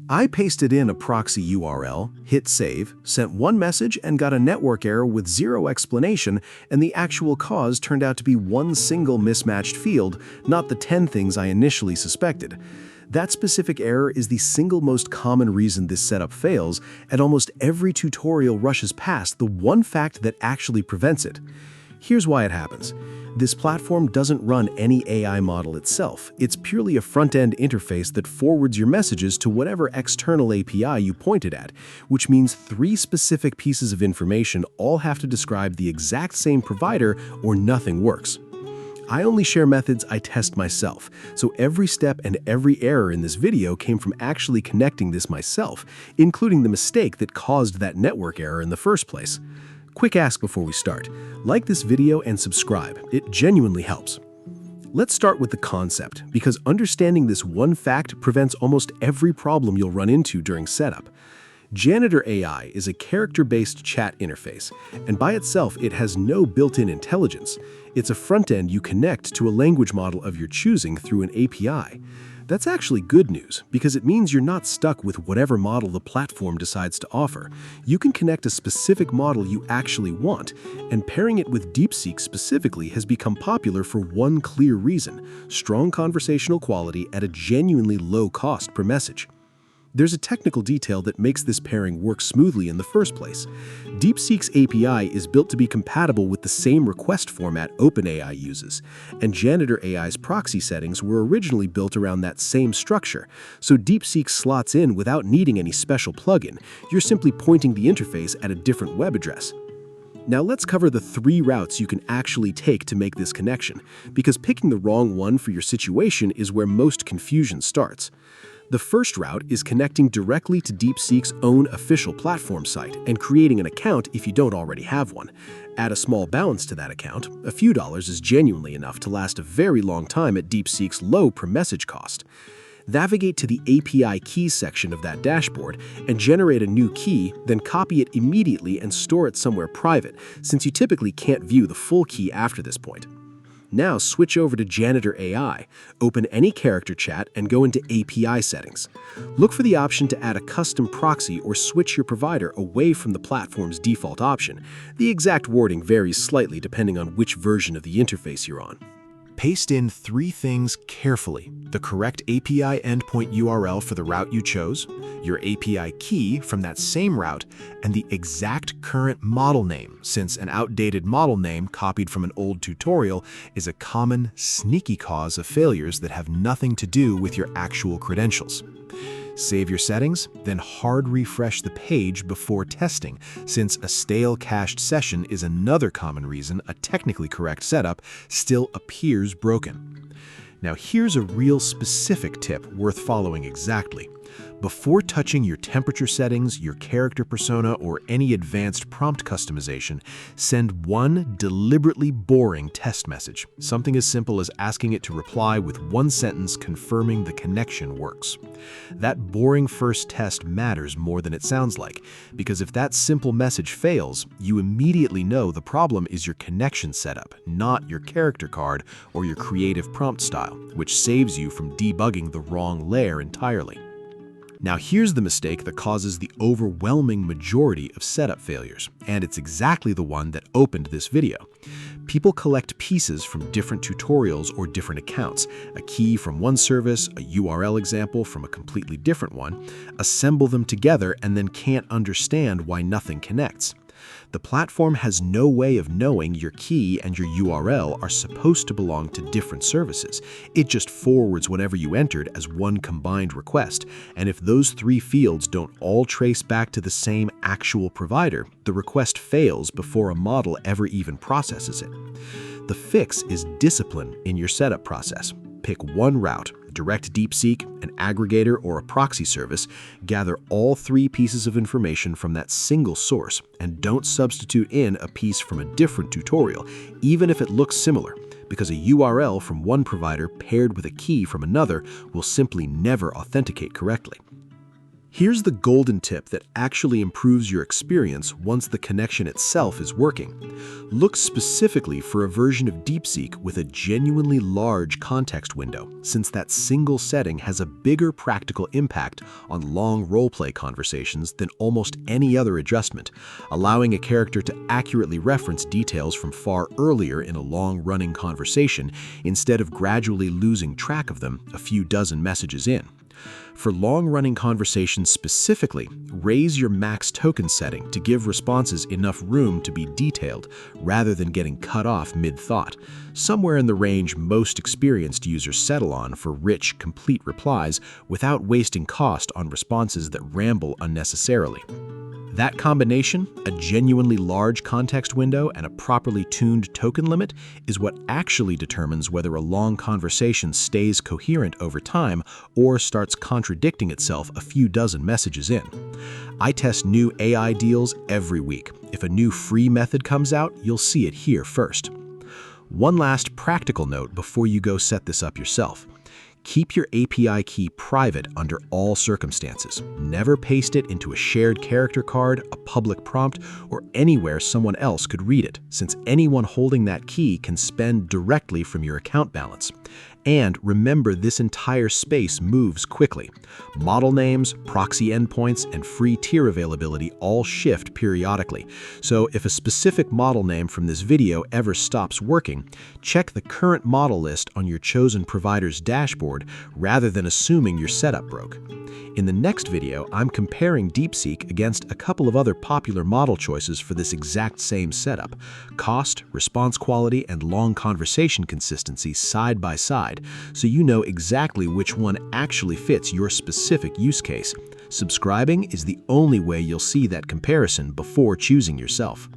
I pasted in a proxy URL, hit save, sent one message, and got a network error with zero explanation, and the actual cause turned out to be one single mismatched field, not the 10 things I initially suspected. That specific error is the single most common reason this setup fails, and almost every tutorial rushes past the one fact that actually prevents it. Here's why it happens. This platform doesn't run any AI model itself. It's purely a front-end interface that forwards your messages to whatever external API you pointed at, which means 3 specific pieces of information all have to describe the exact same provider or nothing works. I only share methods I test myself, so every step and every error in this video came from actually connecting this myself, including the mistake that caused that network error in the first place. Quick ask before we start. Like this video and subscribe. It genuinely helps. Let's start with the concept, because understanding this one fact prevents almost every problem you'll run into during setup. Janitor AI is a character-based chat interface, and by itself it has no built-in intelligence. It's a front end you connect to a language model of your choosing through an API. That's actually good news, because it means you're not stuck with whatever model the platform decides to offer. You can connect a specific model you actually want, and pairing it with DeepSeek specifically has become popular for one clear reason: strong conversational quality at a genuinely low cost per message. There's a technical detail that makes this pairing work smoothly in the first place. DeepSeek's API is built to be compatible with the same request format OpenAI uses, and Janitor AI's proxy settings were originally built around that same structure, so DeepSeek slots in without needing any special plugin. You're simply pointing the interface at a different web address. Now let's cover the 3 routes you can actually take to make this connection, because picking the wrong one for your situation is where most confusion starts. The first route is connecting directly to DeepSeek's own official platform site and creating an account if you don't already have one. Add a small balance to that account. A few dollars is genuinely enough to last a very long time at DeepSeek's low per message cost. Navigate to the API keys section of that dashboard and generate a new key, then copy it immediately and store it somewhere private, since you typically can't view the full key after this point. Now switch over to Janitor AI, open any character chat, and go into API settings. Look for the option to add a custom proxy or switch your provider away from the platform's default option. The exact wording varies slightly depending on which version of the interface you're on. Paste in 3 things carefully: the correct API endpoint URL for the route you chose, your API key from that same route, and the exact current model name, since an outdated model name copied from an old tutorial is a common, sneaky cause of failures that have nothing to do with your actual credentials. Save your settings, then hard refresh the page before testing, since a stale cached session is another common reason a technically correct setup still appears broken. Now here's a real specific tip worth following exactly. Before touching your temperature settings, your character persona, or any advanced prompt customization, send one deliberately boring test message, something as simple as asking it to reply with one sentence confirming the connection works. That boring first test matters more than it sounds like, because if that simple message fails, you immediately know the problem is your connection setup, not your character card or your creative prompt style, which saves you from debugging the wrong layer entirely. Now here's the mistake that causes the overwhelming majority of setup failures, and it's exactly the one that opened this video. People collect pieces from different tutorials or different accounts, a key from one service, a URL example from a completely different one, assemble them together, and then can't understand why nothing connects. The platform has no way of knowing your key and your URL are supposed to belong to different services. It just forwards whatever you entered as one combined request, and if those 3 fields don't all trace back to the same actual provider, the request fails before a model ever even processes it. The fix is discipline in your setup process. Pick one route, direct DeepSeek, an aggregator, or a proxy service, gather all 3 pieces of information from that single source, and don't substitute in a piece from a different tutorial, even if it looks similar, because a URL from one provider paired with a key from another will simply never authenticate correctly. Here's the golden tip that actually improves your experience once the connection itself is working. Look specifically for a version of DeepSeek with a genuinely large context window, since that single setting has a bigger practical impact on long roleplay conversations than almost any other adjustment, allowing a character to accurately reference details from far earlier in a long-running conversation instead of gradually losing track of them a few dozen messages in. For long-running conversations specifically, raise your max token setting to give responses enough room to be detailed rather than getting cut off mid-thought, somewhere in the range most experienced users settle on for rich, complete replies without wasting cost on responses that ramble unnecessarily. That combination, a genuinely large context window and a properly tuned token limit, is what actually determines whether a long conversation stays coherent over time or starts contradicting itself a few dozen messages in. I test new AI deals every week. If a new free method comes out, you'll see it here first. One last practical note before you go set this up yourself. Keep your API key private under all circumstances. Never paste it into a shared character card, a public prompt, or anywhere someone else could read it, since anyone holding that key can spend directly from your account balance. And remember, this entire space moves quickly. Model names, proxy endpoints, and free tier availability all shift periodically. So if a specific model name from this video ever stops working, check the current model list on your chosen provider's dashboard rather than assuming your setup broke. In the next video, I'm comparing DeepSeek against a couple of other popular model choices for this exact same setup. Cost, response quality, and long conversation consistency side by side, so you know exactly which one actually fits your specific use case. Subscribing is the only way you'll see that comparison before choosing yourself.